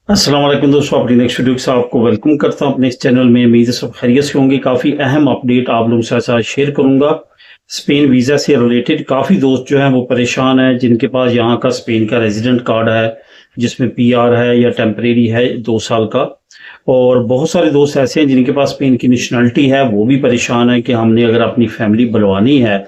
अस्सलाम वालेकुम दोस्तों, अपनी नेक्स्ट वीडियो के साथ आपको वेलकम करता हूं अपने इस चैनल में। उम्मीद है सब खैरियत से होंगे। काफ़ी अहम अपडेट आप लोगों के साथ शेयर करूंगा। स्पेन वीज़ा से रिलेटेड काफ़ी दोस्त जो हैं वो परेशान हैं, जिनके पास यहाँ का स्पेन का रेजिडेंट कार्ड है, जिसमें पीआर है या टेम्परेरी है 2 साल का। और बहुत सारे दोस्त ऐसे हैं जिनके पास स्पेन की नेशनलिटी है, वो भी परेशान है कि हमने अगर अपनी फैमिली बुलवानी है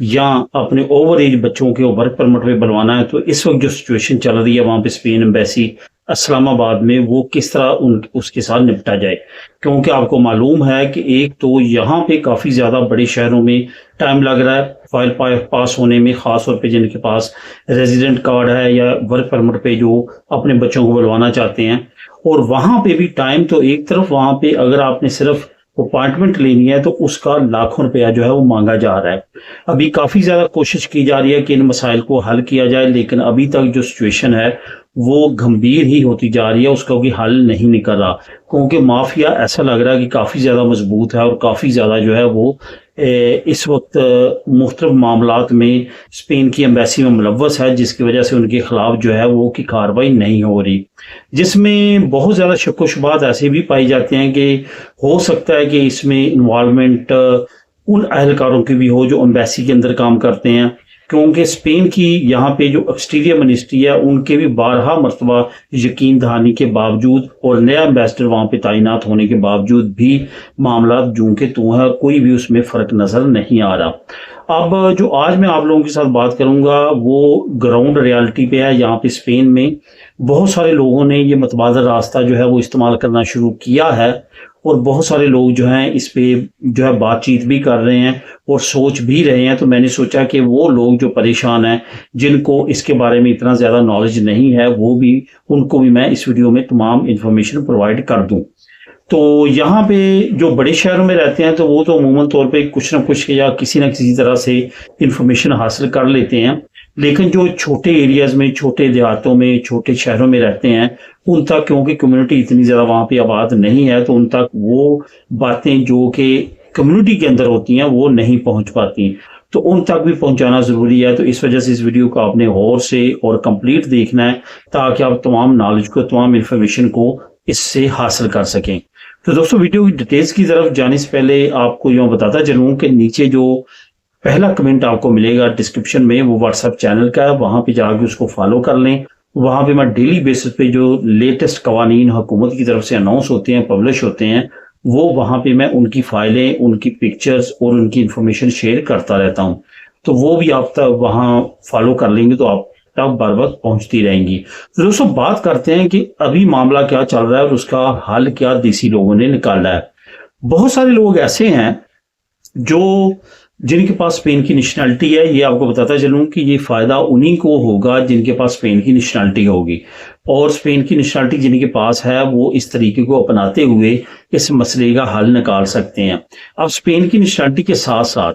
या अपने ओवर एज बच्चों के वर्क परमिट पे बुलवाना है, तो इस वक्त जो सिचुएशन चल रही है वहाँ पे स्पेन एम्बेसी इस्लामाबाद में, वो किस तरह उसके साथ निपटा जाए। क्योंकि आपको मालूम है कि एक तो यहाँ पे काफ़ी ज़्यादा बड़े शहरों में टाइम लग रहा है फाइल पास होने में, ख़ास तौर पे जिनके पास रेजिडेंट कार्ड है या वर्क परमिट पे जो अपने बच्चों को बुलवाना चाहते हैं। और वहाँ पे भी टाइम, तो एक तरफ वहाँ पे अगर आपने सिर्फ अपॉइंटमेंट लेनी है तो उसका लाखों रुपया जो है वो मांगा जा रहा है। अभी काफ़ी ज़्यादा कोशिश की जा रही है कि इन मसाइल को हल किया जाए, लेकिन अभी तक जो सिचुएशन है वो गंभीर ही होती जा रही है, उसका कोई हल नहीं निकल रहा। क्योंकि माफिया ऐसा लग रहा है कि काफ़ी ज़्यादा मजबूत है और काफ़ी ज़्यादा जो है वो इस वक्त मुख्तलिफ मामलात में स्पेन की एम्बेसी में मुलव्वस है, जिसकी वजह से उनके खिलाफ जो है वो की कार्रवाई नहीं हो रही। जिसमें बहुत ज़्यादा शक व शुबात ऐसे भी पाई जाते हैं कि हो सकता है कि इसमें इन्वॉल्वमेंट उन अहलकारों की भी हो जो एम्बेसी के अंदर काम करते हैं। क्योंकि स्पेन की यहाँ पे जो एक्सटीरियर मिनिस्ट्री है, उनके भी 12 मरतबा यकीन दहानी के बावजूद और नया एम्बेसडर वहाँ पे तैनात होने के बावजूद भी मामला जूं के तू है, कोई भी उसमें फ़र्क नज़र नहीं आ रहा। अब जो आज मैं आप लोगों के साथ बात करूंगा वो ग्राउंड रियलिटी पे है। यहाँ पे स्पेन में बहुत सारे लोगों ने ये मतबादल रास्ता जो है वो इस्तेमाल करना शुरू किया है, और बहुत सारे लोग जो हैं इस पे जो है बातचीत भी कर रहे हैं और सोच भी रहे हैं। तो मैंने सोचा कि वो लोग जो परेशान हैं, जिनको इसके बारे में इतना ज़्यादा नॉलेज नहीं है, वो भी उनको भी मैं इस वीडियो में तमाम इन्फॉर्मेशन प्रोवाइड कर दूं। तो यहाँ पे जो बड़े शहरों में रहते हैं तो वो तो अमूमन तौर पे कुछ ना कुछ या किसी न किसी तरह से इंफॉर्मेशन हासिल कर लेते हैं। लेकिन जो छोटे एरियाज में, छोटे देहातों में, छोटे शहरों में रहते हैं, उन तक क्योंकि कम्युनिटी इतनी ज़्यादा वहाँ पे आबाद नहीं है, तो उन तक वो बातें जो कि कम्युनिटी के अंदर होती हैं वो नहीं पहुँच पाती। तो उन तक भी पहुँचाना ज़रूरी है। तो इस वजह से इस वीडियो को आपने गौर से और कंप्लीट देखना है, ताकि आप तमाम नॉलेज को, तमाम इंफॉर्मेशन को इससे हासिल कर सकें। तो दोस्तों, वीडियो की डिटेल्स की तरफ जाने से पहले आपको यूँ बताता चलूँ कि नीचे जो पहला कमेंट आपको मिलेगा डिस्क्रिप्शन में, वो व्हाट्सएप चैनल का है। वहाँ पे जाके उसको फॉलो कर लें। वहाँ पे मैं डेली बेसिस पे जो लेटेस्ट कवानीन हुकूमत की तरफ से अनाउंस होते हैं, पब्लिश होते हैं, वो वहाँ पे मैं उनकी फाइलें, उनकी पिक्चर्स और उनकी इंफॉर्मेशन शेयर करता रहता हूँ। तो वो भी आप तक वहाँ फॉलो कर लेंगे तो आप तक बार बार पहुँचती रहेंगी। तो दोस्तों, बात करते हैं कि अभी मामला क्या चल रहा है और उसका हल क्या देसी लोगों ने निकाला है। बहुत सारे लोग ऐसे हैं जो जिनके पास स्पेन की नेशनलिटी है। ये आपको बताता चलूं कि ये फायदा उन्हीं को होगा जिनके पास स्पेन की नेशनलिटी होगी, और स्पेन की नेशनलिटी जिनके पास है वो इस तरीके को अपनाते हुए इस मसले का हल निकाल सकते हैं। अब स्पेन की नेशनलिटी के साथ साथ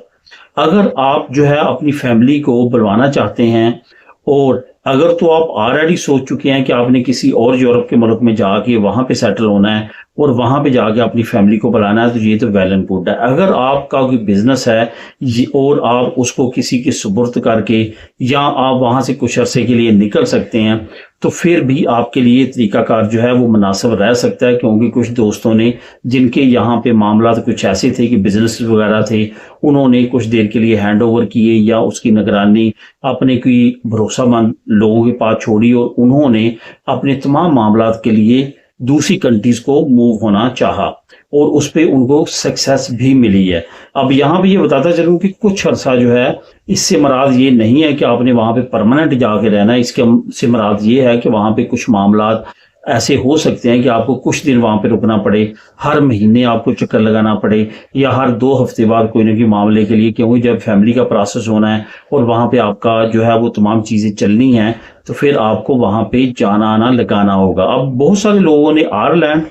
अगर आप जो है अपनी फैमिली को बुलवाना चाहते हैं, और अगर तो आप ऑलरेडी सोच चुके हैं कि आपने किसी और यूरोप के मुल्क में जाके वहां पे सेटल होना है और वहां पे जाके अपनी फैमिली को बुलाना है, तो ये तो वेल एंड गुड है। अगर आपका कोई बिजनेस है और आप उसको किसी के सुपुर्द करके या आप वहां से कुछ अरसे के लिए निकल सकते हैं, तो फिर भी आपके लिए तरीकाकार जो है वो मुनासिब रह सकता है। क्योंकि कुछ दोस्तों ने, जिनके यहाँ पे मामला तो कुछ ऐसे थे कि बिजनेस वगैरह थे, उन्होंने कुछ देर के लिए हैंड ओवर किए या उसकी निगरानी अपने कोई भरोसामंद लोगों के पास छोड़ी, और उन्होंने अपने तमाम मामलात के लिए दूसरी कंट्रीज को मूव होना चाहा, और उस पे उनको सक्सेस भी मिली है। अब यहाँ पे ये बताता चलूं कि कुछ अरसा जो है, इससे मराद ये नहीं है कि आपने वहां पे परमानेंट जाके रहना है। इसके से मराद ये है कि वहां पे कुछ मामलात ऐसे हो सकते हैं कि आपको कुछ दिन वहां पे रुकना पड़े, हर महीने आपको चक्कर लगाना पड़े, या हर 2 हफ्ते बाद कोई ना कोई मामले के लिए, क्योंकि जब फैमिली का प्रोसेस होना है और वहां पे आपका जो है वो तमाम चीजें चलनी है, तो फिर आपको वहां पे जाना आना लगाना होगा। अब बहुत सारे लोगों ने आयरलैंड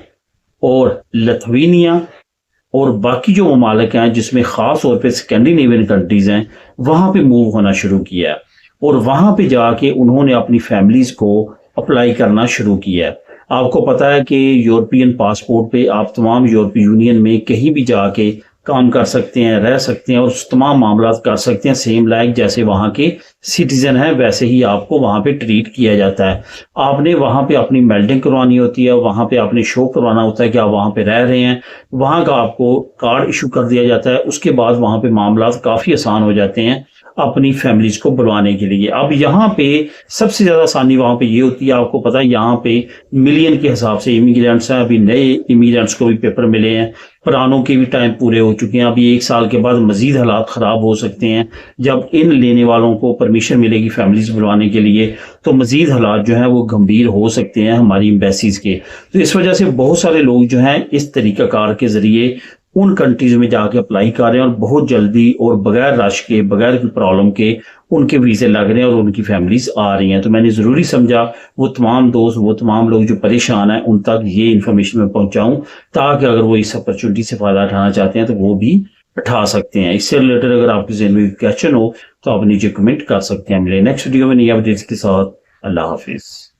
और लिथुआनिया और बाकी जो ममालिक हैं, जिसमें खास तौर पे स्कैंडिनेवियन कंट्रीज हैं, वहां पे मूव होना शुरू किया है, और वहां पे जाके उन्होंने अपनी फैमिलीज को अप्लाई करना शुरू किया है। आपको पता है कि यूरोपियन पासपोर्ट पे आप तमाम यूरोपीय यूनियन में कहीं भी जाके काम कर सकते हैं, रह सकते हैं और उस तमाम मामला कर सकते हैं सेम लाइक जैसे वहाँ के सिटीजन हैं, वैसे ही आपको वहाँ पे ट्रीट किया जाता है। आपने वहाँ पे अपनी मेल्डिंग करवानी होती है, वहाँ पे आपने शो करवाना होता है कि आप वहाँ पे रह रहे हैं, वहाँ का आपको कार्ड इशू कर दिया जाता है। उसके बाद वहाँ पे मामला काफ़ी आसान हो जाते हैं अपनी फैमिलीज को बुलवाने के लिए। अब यहाँ पे सबसे ज़्यादा आसानी वहाँ पे ये होती है, आपको पता है यहाँ पे मिलियन के हिसाब से इमिग्रेंट्स हैं, अभी नए इमिग्रेंट्स को भी पेपर मिले हैं, पुरानों के भी टाइम पूरे हो चुके हैं। अभी 1 साल के बाद मजीद हालात ख़राब हो सकते हैं। जब इन लेने वालों को परमिशन मिलेगी फैमिलीज बुलवाने के लिए तो मजीद हालात जो हैं वो गंभीर हो सकते हैं हमारी एम्बेसीज के। तो इस वजह से बहुत सारे लोग जो हैं इस तरीक़ाकार के ज़रिए उन कंट्रीज में जाके अप्लाई कर रहे हैं और बहुत जल्दी और बगैर रश के, बगैर की प्रॉब्लम के उनके वीज़े लग रहे हैं और उनकी फैमिलीज आ रही हैं। तो मैंने ज़रूरी समझा वो तमाम दोस्त, वो तमाम लोग जो परेशान हैं उन तक ये इन्फॉर्मेशन मैं पहुंचाऊं ताकि अगर वो इस अपॉर्चुनिटी से फ़ायदा उठाना चाहते हैं तो वो भी उठा सकते हैं। इससे रिलेटेड अगर आपके ज़हन में क्वेश्चन हो तो आप नीचे कमेंट कर सकते हैं। मिले नेक्स्ट वीडियो में नई अपडेट्स के साथ। अल्लाह हाफिज़।